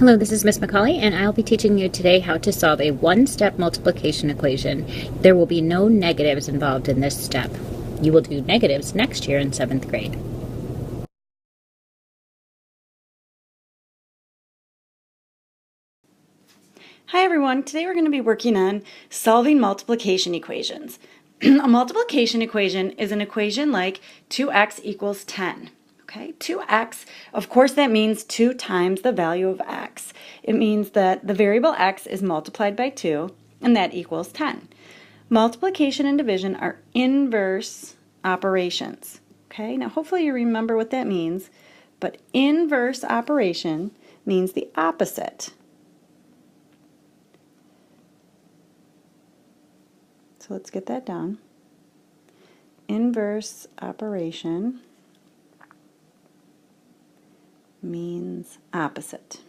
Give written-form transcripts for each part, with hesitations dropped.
Hello, this is Miss McCauley, and I'll be teaching you today how to solve a one-step multiplication equation. There will be no negatives involved in this step. You will do negatives next year in 7th grade. Hi everyone, today we're going to be working on solving multiplication equations. A multiplication equation is an equation like 2x equals 10. Okay, 2x, of course that means 2 times the value of x. It means that the variable x is multiplied by 2 and that equals 10. Multiplication and division are inverse operations. Okay, now hopefully you remember what that means, but inverse operation means the opposite. So let's get that down. Inverse operation means opposite.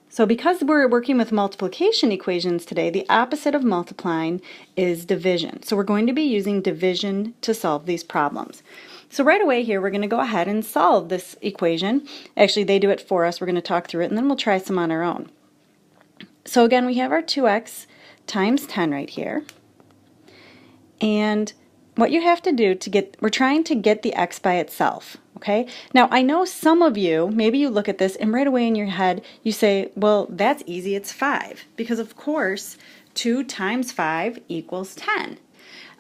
So because we're working with multiplication equations today, the opposite of multiplying is division. So we're going to be using division to solve these problems. So right away here, we're going to go ahead and solve this equation. Actually, they do it for us. We're going to talk through it, and then we'll try some on our own. So again, we have our 2x times 10 right here. And what you have to do to get, we're trying to get the x by itself, okay? Now, I know some of you, maybe you look at this and right away in your head, you say, well, that's easy, it's 5. Because of course, 2 times 5 equals 10.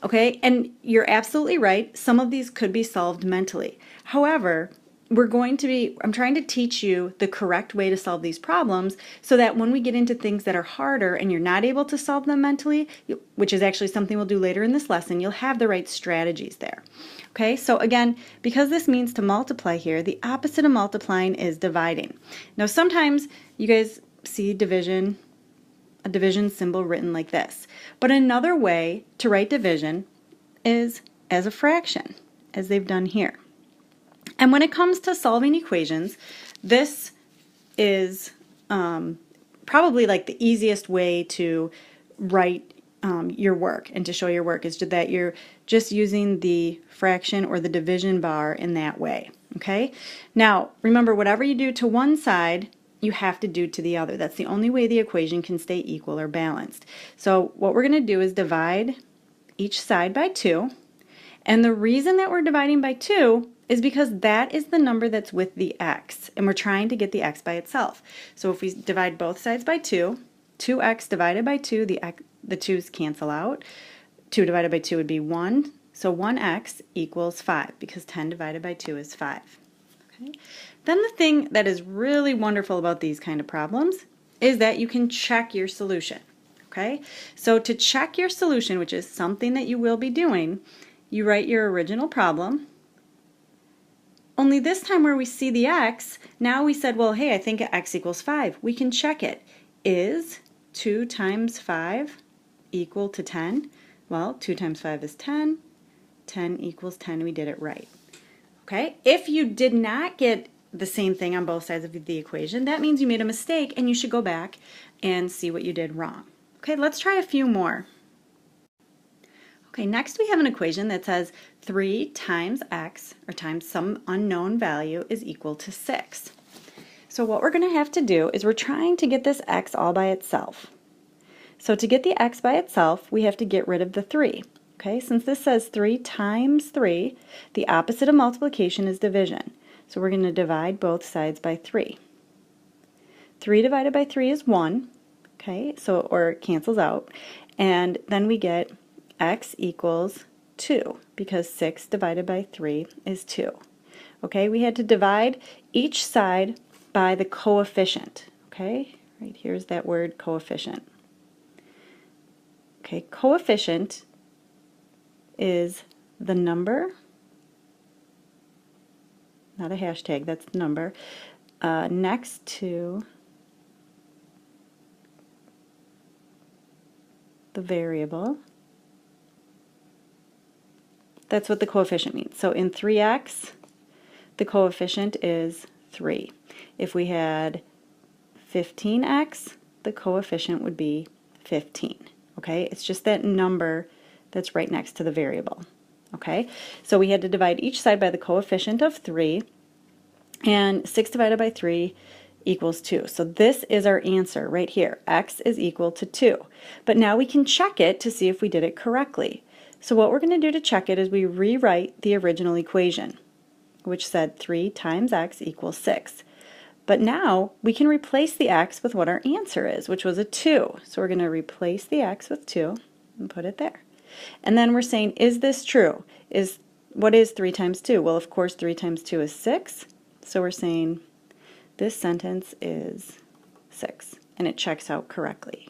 Okay, and you're absolutely right. Some of these could be solved mentally. However, I'm trying to teach you the correct way to solve these problems so that when we get into things that are harder and you're not able to solve them mentally, which is actually something we'll do later in this lesson, you'll have the right strategies there. Okay, so again, because this means to multiply here, the opposite of multiplying is dividing. Now sometimes you guys see division, a division symbol written like this. But another way to write division is as a fraction, as they've done here. And when it comes to solving equations, this is probably like the easiest way to write your work and to show your work is that you're just using the fraction or the division bar in that way. Okay? Now, remember, whatever you do to one side, you have to do to the other. That's the only way the equation can stay equal or balanced. So what we're going to do is divide each side by 2. And the reason that we're dividing by 2 is because that is the number that's with the x, and we're trying to get the x by itself. So if we divide both sides by 2, 2x divided by 2, the 2's cancel out. 2 divided by 2 would be 1, so 1x equals 5, because 10 divided by 2 is 5. Okay. Then the thing that is really wonderful about these kind of problems is that you can check your solution. Okay, so to check your solution, which is something that you will be doing, you write your original problem. Only this time where we see the x, now we said, well, hey, I think x equals 5. We can check it. Is 2 times 5 equal to 10? Well, 2 times 5 is 10. 10 equals 10. We did it right. Okay? If you did not get the same thing on both sides of the equation, that means you made a mistake and you should go back and see what you did wrong. Okay, let's try a few more. Okay, next we have an equation that says 3 times x, or times some unknown value, is equal to 6. So what we're going to have to do is we're trying to get this x all by itself. So to get the x by itself, we have to get rid of the 3. Okay, since this says 3 times 3, the opposite of multiplication is division. So we're going to divide both sides by 3. 3 divided by 3 is 1, okay, so, or it cancels out, and then we get x equals 2, because 6 divided by 3 is 2. Okay, we had to divide each side by the coefficient. Okay, right here's that word coefficient. Okay, coefficient is the number, not a hashtag, that's the number, next to the variable. That's what the coefficient means. So in 3x, the coefficient is 3. If we had 15x, the coefficient would be 15. Okay, it's just that number that's right next to the variable. Okay, so we had to divide each side by the coefficient of 3, And 6 divided by 3 equals 2. So this is our answer right here. X is equal to 2. But now we can check it to see if we did it correctly. So what we're going to do to check it is we rewrite the original equation, which said 3 times x equals 6. But now we can replace the x with what our answer is, which was a 2. So we're going to replace the x with 2 and put it there. And then we're saying, is this true? What is 3 times 2? Well, of course, 3 times 2 is 6. So we're saying this sentence is 6, and it checks out correctly.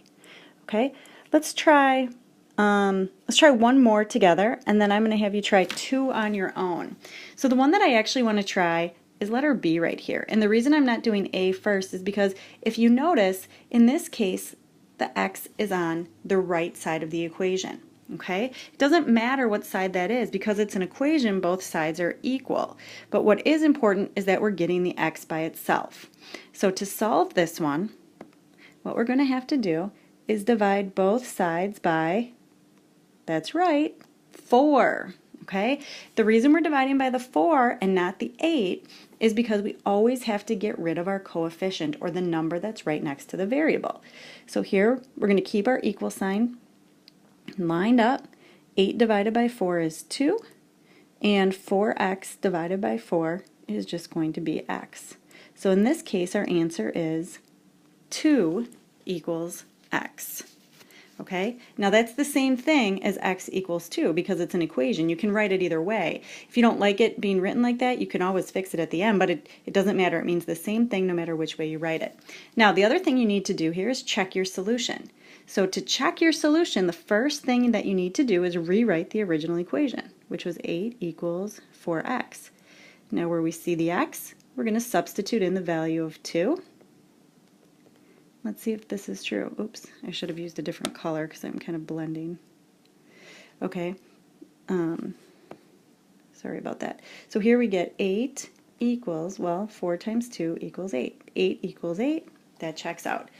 Okay, let's try one more together, and then I'm going to have you try 2 on your own. So the one that I actually want to try is letter B right here. And the reason I'm not doing A first is because if you notice, in this case, the x is on the right side of the equation. Okay? It doesn't matter what side that is because it's an equation, both sides are equal. But what is important is that we're getting the x by itself. So to solve this one, what we're going to have to do is divide both sides by, that's right, 4. Okay? The reason we're dividing by the 4 and not the 8 is because we always have to get rid of our coefficient or the number that's right next to the variable. So here we're going to keep our equal sign lined up. 8 divided by 4 is 2, and 4x divided by 4 is just going to be x. So in this case, our answer is 2 equals x. Okay, now that's the same thing as x equals 2 because it's an equation. You can write it either way. If you don't like it being written like that, you can always fix it at the end, but it doesn't matter. It means the same thing no matter which way you write it. Now, the other thing you need to do here is check your solution. So to check your solution, the first thing that you need to do is rewrite the original equation, which was 8 equals 4x. Now where we see the x, we're going to substitute in the value of 2. Let's see if this is true. Oops, I should have used a different color because I'm kind of blending. Okay, sorry about that. So here we get 8 equals, well, 4 times 2 equals 8. 8 equals 8, that checks out.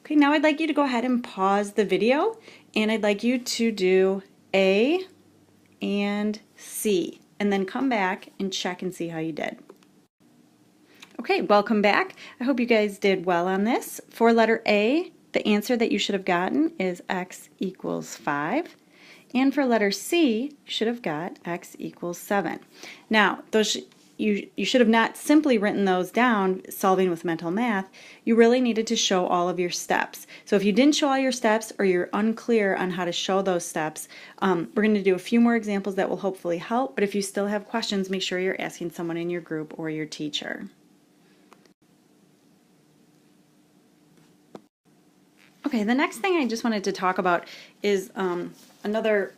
Okay, now I'd like you to go ahead and pause the video, and I'd like you to do A and C, and then come back and check and see how you did. Okay, welcome back. I hope you guys did well on this. For letter A, the answer that you should have gotten is x equals 5. And for letter C, you should have got x equals 7. Now, you should have not simply written those down solving with mental math. You really needed to show all of your steps. So if you didn't show all your steps or you're unclear on how to show those steps, we're going to do a few more examples that will hopefully help. But if you still have questions, make sure you're asking someone in your group or your teacher. Okay, the next thing I just wanted to talk about is another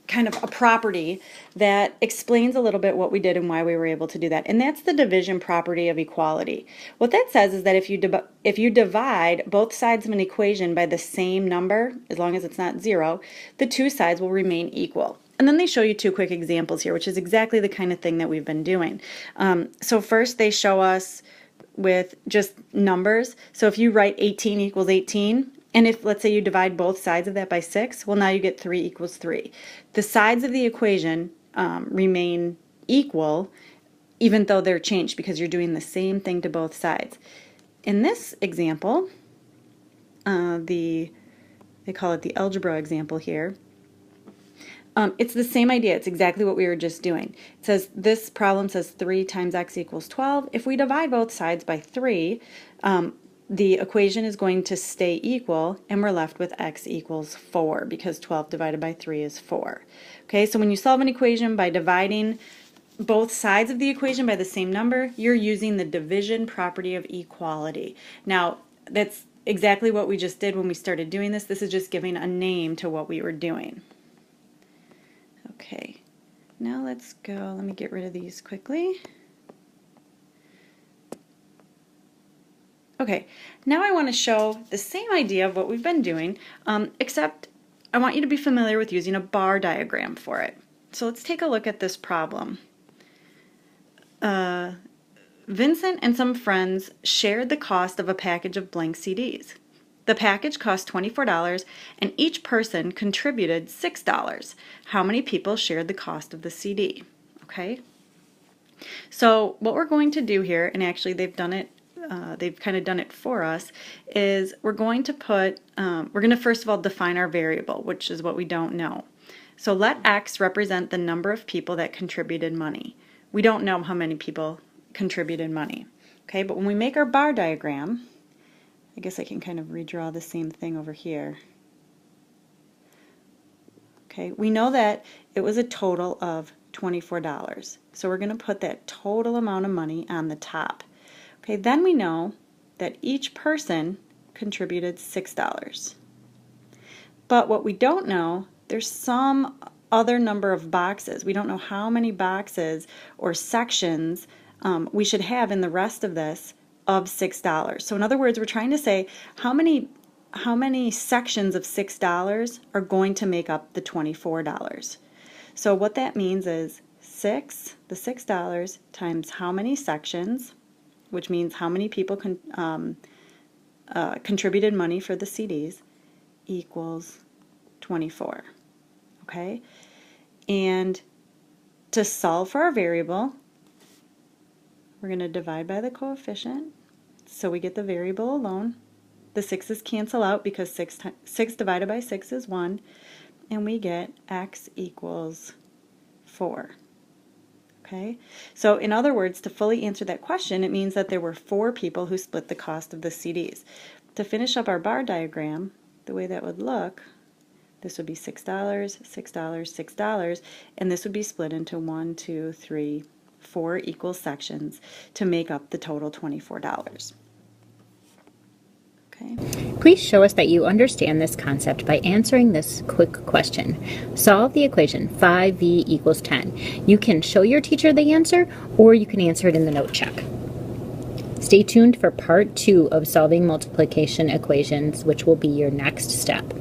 kind of a property that explains a little bit what we did and why we were able to do that, and that's the division property of equality. What that says is that if you divide both sides of an equation by the same number, as long as it's not 0, the two sides will remain equal. And then they show you 2 quick examples here, which is exactly the kind of thing that we've been doing. So first they show us with just numbers. So if you write 18 equals 18, and if, let's say, you divide both sides of that by 6, well, now you get 3 equals 3. The sides of the equation remain equal, even though they're changed, because you're doing the same thing to both sides. In this example, they call it the algebra example here, it's the same idea. It's exactly what we were just doing. It says, this problem says 3 times x equals 12. If we divide both sides by 3, the equation is going to stay equal, and we're left with x equals 4, because 12 divided by 3 is 4. Okay, so when you solve an equation by dividing both sides of the equation by the same number, you're using the division property of equality. Now, that's exactly what we just did when we started doing this. This is just giving a name to what we were doing. Okay, now let's go. Let me get rid of these quickly. Okay, now I want to show the same idea of what we've been doing, except I want you to be familiar with using a bar diagram for it. So let's take a look at this problem. Vincent and some friends shared the cost of a package of blank CDs. The package cost $24 and each person contributed $6. How many people shared the cost of the CD? Okay, So what we're going to do here, and actually they've done it, they've kind of done it for us, is we're going to put, we're going to first of all define our variable, which is what we don't know. So let X represent the number of people that contributed money. We don't know how many people contributed money. Okay, but when we make our bar diagram, I guess I can kind of redraw the same thing over here. Okay, we know that it was a total of $24. So we're going to put that total amount of money on the top. Okay, then we know that each person contributed $6. But what we don't know, there's some other number of boxes. We don't know how many boxes or sections we should have in the rest of this of $6. So in other words, we're trying to say how many sections of $6 are going to make up the $24. So what that means is the $6 times how many sections, which means how many people contributed money for the CDs, equals 24. Okay? And to solve for our variable, we're going to divide by the coefficient, so we get the variable alone. The 6's cancel out because 6 divided by 6 is 1, and we get X equals 4. Okay? So in other words, to fully answer that question, it means that there were 4 people who split the cost of the CDs. To finish up our bar diagram, the way that would look, this would be $6, $6, $6, and this would be split into 1, 2, 3, 4 equal sections to make up the total $24. Okay. Please show us that you understand this concept by answering this quick question. Solve the equation 5v equals 10. You can show your teacher the answer, or you can answer it in the note check. Stay tuned for part 2 of solving multiplication equations, which will be your next step.